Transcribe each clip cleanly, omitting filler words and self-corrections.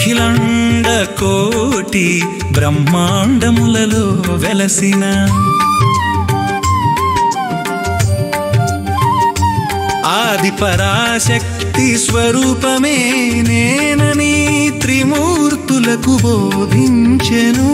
అఖిలాండ కోటి బ్రహ్మాండములలో వెలసిన ఆది పరాశక్తి స్వరూపమే నేనని త్రిమూర్తులకు బోధించెను.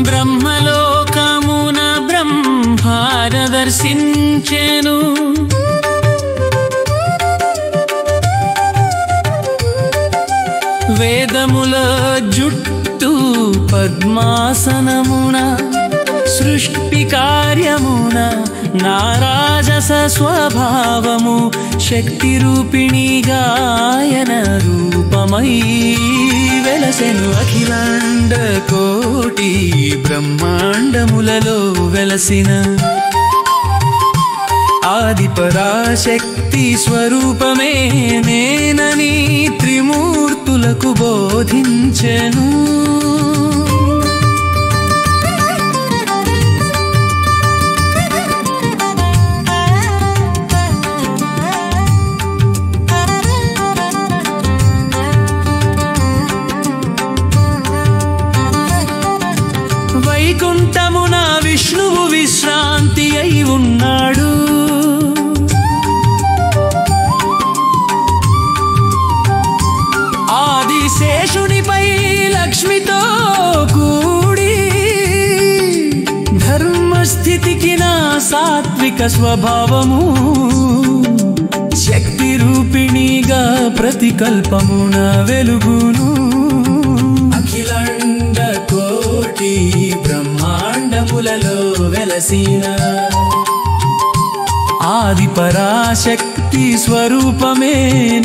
బ్రహ్మలోకమున బ్రహ్మార దర్శించెను. వేదముల జుట్టు పద్మాసనమున సృష్టి కార్యమున నారాజస స్వభావము శక్తి రూపిణి గాయన రూపమై వెలసెను. అఖిలాండ కోటి బ్రహ్మాండములలో వెలసిన ఆది పరాశక్తి స్వరూపమే నేనని త్రిమూర్తులకు బోధించెను. వైకుంఠమున విష్ణువు విశ్రాంతి అయి ఉన్నాడు. ఆదిశేషునిపై లక్ష్మితో కూడి ధర్మస్థితికి నా సాత్విక స్వభావము శక్తి రూపిణిగా ప్రతికల్పమున వెలుగును. అఖిలాండ కోటి బ్రహ్మాండములలో వెలసిన ఆది పరాశక్తి స్వరూపమే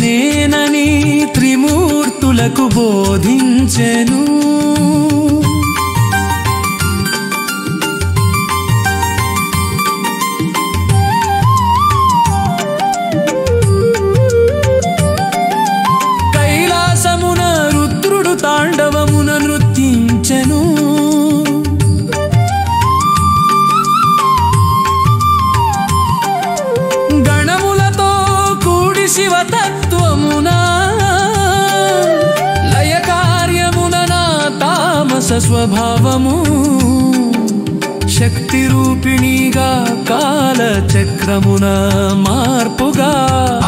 నేనని త్రిమూర్తులకు బోధించెను. కైలాసమున రుద్రుడు తాండవమున నృత్యించెను. శివతత్వమున లయ కార్యమున నా తామస స్వభావము శక్తి రూపిణిగా కాల చక్రమున మార్పుగా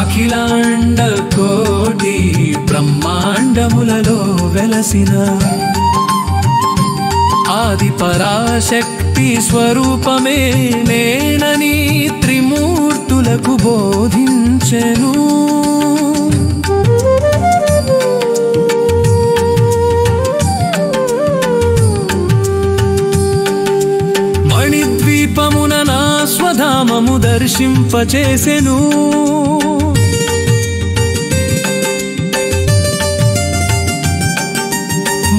అఖిలాండ కోటి బ్రహ్మాండములలో వెలసిన ఆది పరాశక్తి స్వరూపమే నేనని త్రిమూర్తులకు బోధించెను. మణిద్వీపమున నా స్వధామము దర్శింపచేసెను.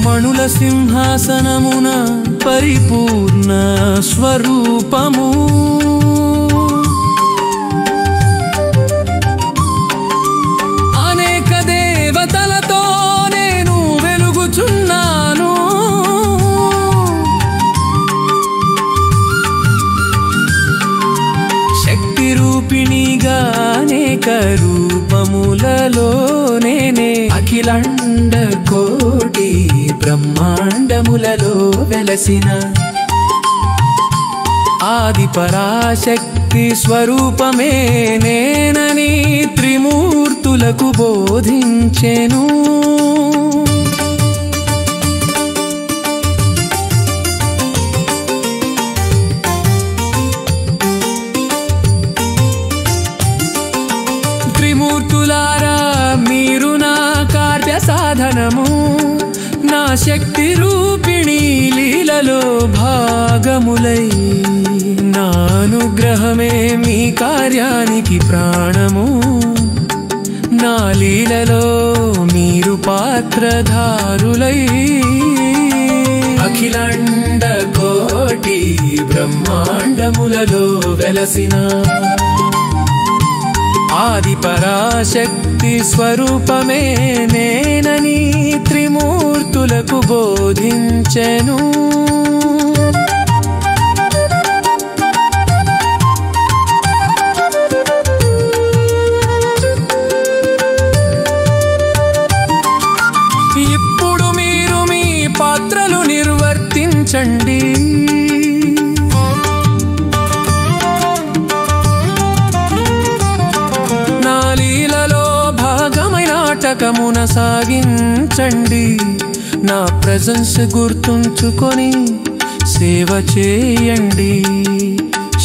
మణుల సింహాసనమున పరిపూర్ణ స్వరూపము అనేక దేవతలతో నేను వెలుగుచున్నాను. శక్తి రూపిణిగా అనేక రూపములలో నేనే అఖిలాండ కోటి బ్రహ్మాండములలో వెలసిన ఆది పరాశక్తి స్వరూపమే నేనని త్రిమూర్తులకు బోధించెను. త్రిమూర్తులారా మీరు నా కార్య సాధనము నా శక్తి రూపిణి లీలలో భాగములై నా అనుగ్రహమే మీ కార్యానికి ప్రాణము. నా లీలలో మీరు పాత్రధారులై అఖిలాండ కోటి బ్రహ్మాండములలో వెలసిన ఆది పరాశక్తి స్వరూపమే నేనని త్రిమూర్తులకు బోధించెను. సాగించండి. నా లీలలో భాగమై నాటకమున సాగించండి. నా ప్రెజెన్స్ గుర్తుంచుకొని సేవ చేయండి.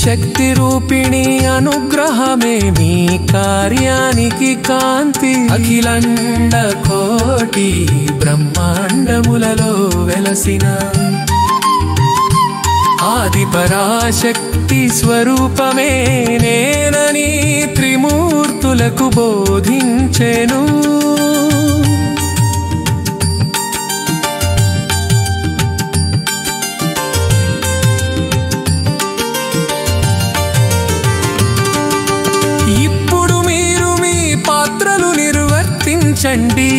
శక్తి రూపిణి అనుగ్రహమే మీ కార్యానికి కాంతి. అఖిలాండ కోటి బ్రహ్మాండములలో వెలసిన ఆది పరాశక్తి స్వరూపమే నేనని త్రిమూర్తులకు బోధించెను. చండి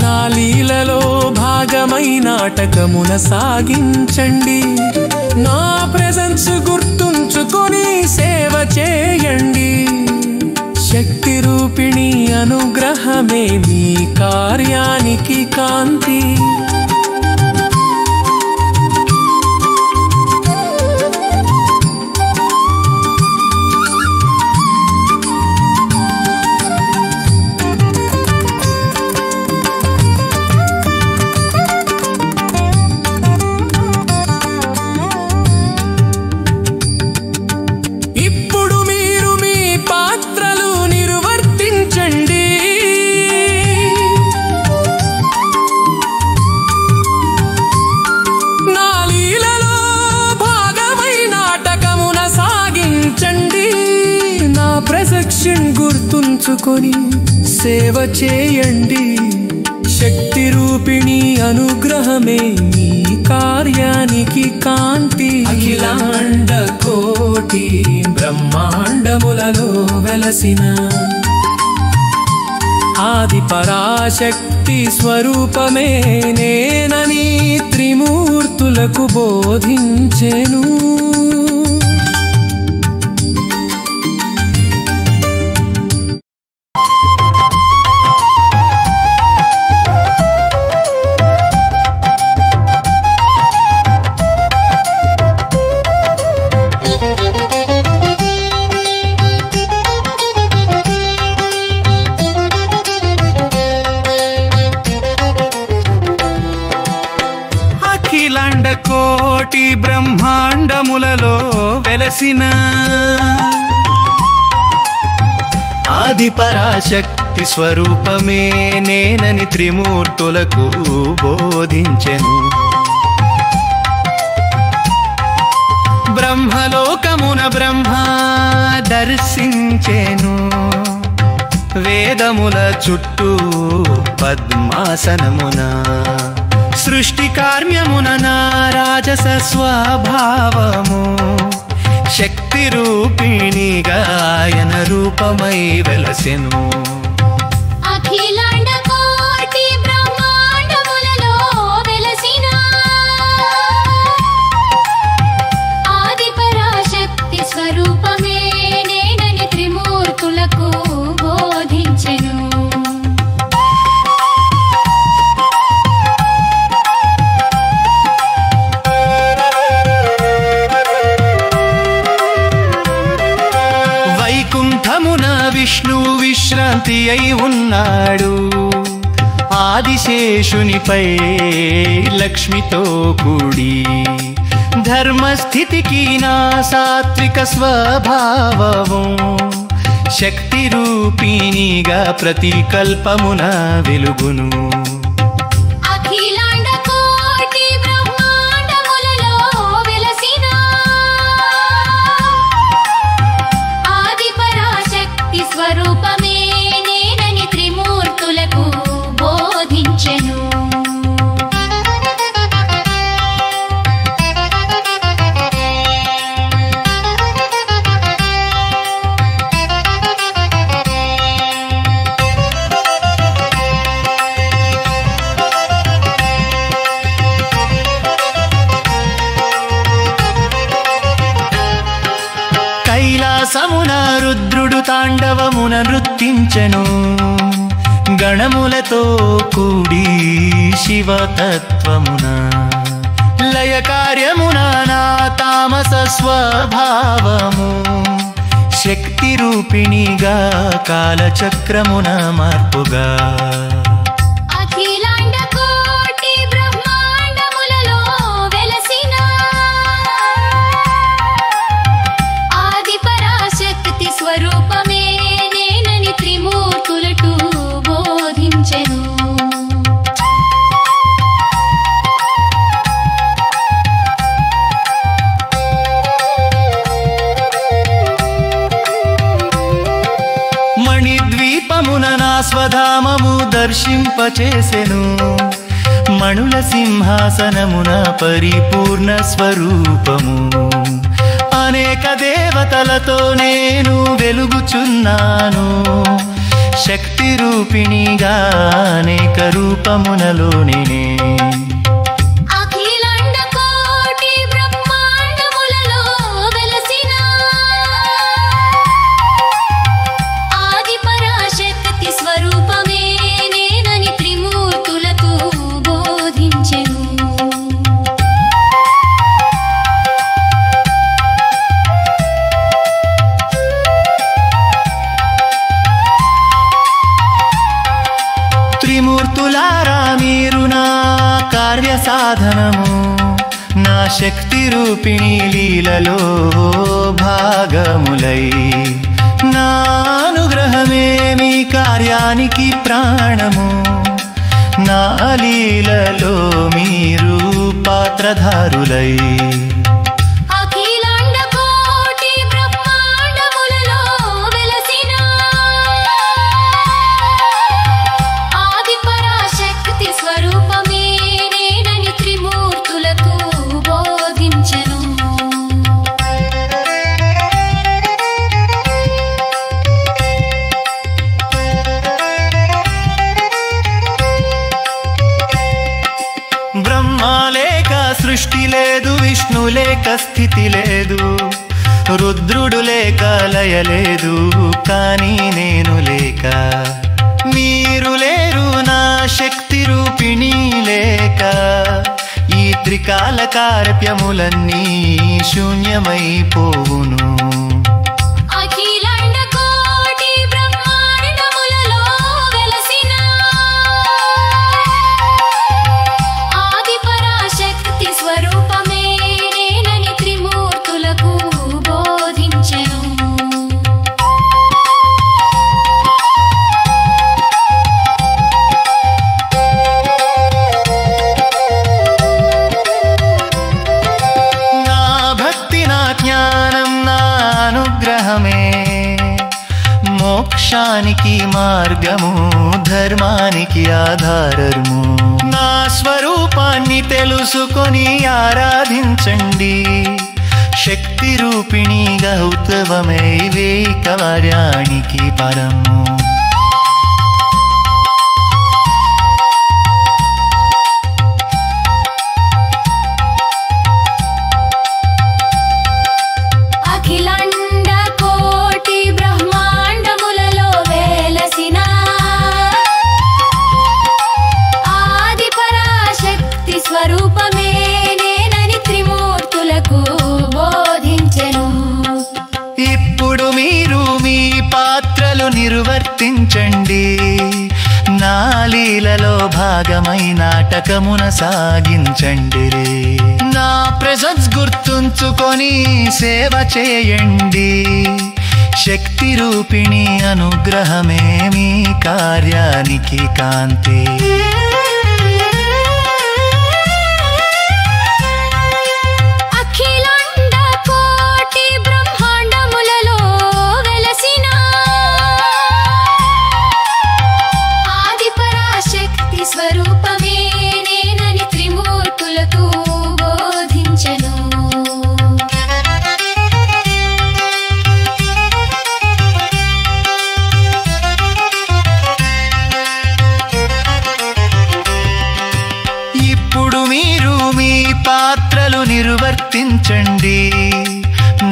నా లీలలో భాగమై నాటకమున సాగించండి. నా ప్రెజెన్స్ గుర్తుంచుకొని సేవ చేయండి. శక్తి రూపిణి అనుగ్రహమే మీ కార్యానికి కాంతి. గుర్తుంచుకొని సేవ చేయండి. శక్తి రూపిణి అనుగ్రహమే మీ కార్యానికి కాంతి. అఖిలాండ కోటి బ్రహ్మాండములలో వెలసిన ఆది పరాశక్తి స్వరూపమే నేనని త్రిమూర్తులకు బోధించెను. కోటి బ్రహ్మాండములలో వెలసిన ఆది పరాశక్తి స్వరూపమే నేనని త్రిమూర్తులకు బోధించెను. బ్రహ్మలోకమున బ్రహ్మ దర్శించెను. వేదముల చుట్టూ పద్మాసనమున సృష్టి కార్యమున నా రాజస స్వభావము శక్తి రూపిణి గాయన రూపమై వెలసెను. అఖిలాండ కోటి బ్రహ్మాండములలో వెలసిన ఆది పరాశక్తి స్వరూపమే నేనని త్రిమూర్తులకు బోధించెను. వైకుంఠమున విష్ణువు విశ్రాంతి అయి ఉన్నాడు. ఆదిశేషునిపై లక్ష్మితో కూడి ధర్మస్థితికి నా సాత్విక స్వభావము శక్తి రూపిణిగా ప్రతికల్పమున వెలుగును. అఖిలాండ కోటి బ్రహ్మాండములలో వెలసిన ఆది పరాశక్తి స్వరూపమే నేనని త్రిమూర్తులకు బోధించెను. కైలాసమున రుద్రుడు తాండవమున నృత్తించెను. గణములతో కూడి శివతత్వమున లయ కార్యమున నా తామస స్వభావము శక్తి రూపిణిగా కాలచక్రమున మార్పుగా అఖిలాండ కోటి బ్రహ్మాండములలో వెలసిన ఆది పరాశక్తి స్వరూపమే నేనని త్రిమూర్తులటు బోధించెను. మణిద్వీపమున నా స్వధామము దర్శింపచేసెను. మణుల సింహాసనమున పరిపూర్ణ స్వరూపము అనేక దేవతలతో నేను వెలుగుచున్నాను. శక్తి రూపిణిగా అనేక రూపమునలో నేనే అఖిలాండ కోటి బ్రహ్మాండములలో వెలసిన ఆది పరాశక్తి స్వరూపమే నేనని త్రిమూర్తులతో బోధించెను. త్రిమూర్తులారా మీరు నా కార్య సాధనము నా శక్తి రూపిణి లీలలో భాగములై నా అనుగ్రహమే మీ కార్యానికి ప్రాణము. నా లీలలో మీరు పాత్రధారులై అఖిలాండ కోటి బ్రహ్మాండములలో వెలసిన ఆది పరాశక్తి స్వరూపమే నేనని త్రిమూర్తులకు బోధించెను. బ్రహ్మ లేక సృష్టి లేదు, విష్ణు లేక స్థితి లేదు, రుద్రుడు లేక లయ లేదు, కానీ నేను లేక మీరు లేరు. నా శక్తి రూపిణి లేక ఈ త్రికాల కార్యములన్నీ శూన్యమైపోవును. అఖిలాండ కోటి బ్రహ్మాండములలో వెలసిన ఆది పరాశక్తి స్వరూపమే నేనని త్రిమూర్తులకు బోధించెను. నా భక్తి నా జ్ఞానం నా అనుగ్రహమే మోక్షానికి మార్గము ధర్మానికి ఆధారము. నా స్వరూపాన్ని తెలుసుకొని ఆరాధించండి. శక్తి రూపిణి గౌతవమై వే కార్యానికి పరము. అఖిలాండ కోటి బ్రహ్మాండములలో వెలసిన ఆది పరాశక్తి స్వరూపమే నేనని త్రిమూర్తులకు బోధించెను. ఇప్పుడు మీరు మీ పాత్రలు నిర్వర్తించండి. నా లీలలో భాగమై నాటకమున సాగించండి. నా ప్రెజెన్స్ గుర్తుంచుకొని సేవ చేయండి. శక్తి రూపిణి అనుగ్రహమే మీ కార్యానికి కాంతి. అఖిలాండ కోటి బ్రహ్మాండములలో వెలసిన ఆది పరాశక్తి స్వరూపమే నేనని త్రిమూర్తులకు బోధించెను. ఇప్పుడు మీరు మీ పాత్రలు నిర్వర్తించండి.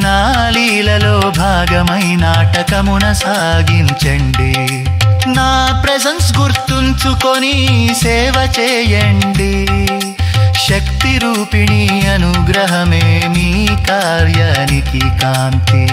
నా లీలలో భాగమై నాటకమున సాగించండి. నా ప్రెజెన్స్ గుర్తుంచుకొని సేవ చేయండి. శక్తి రూపిణి అనుగ్రహమే మీ కార్యానికి కాంతి.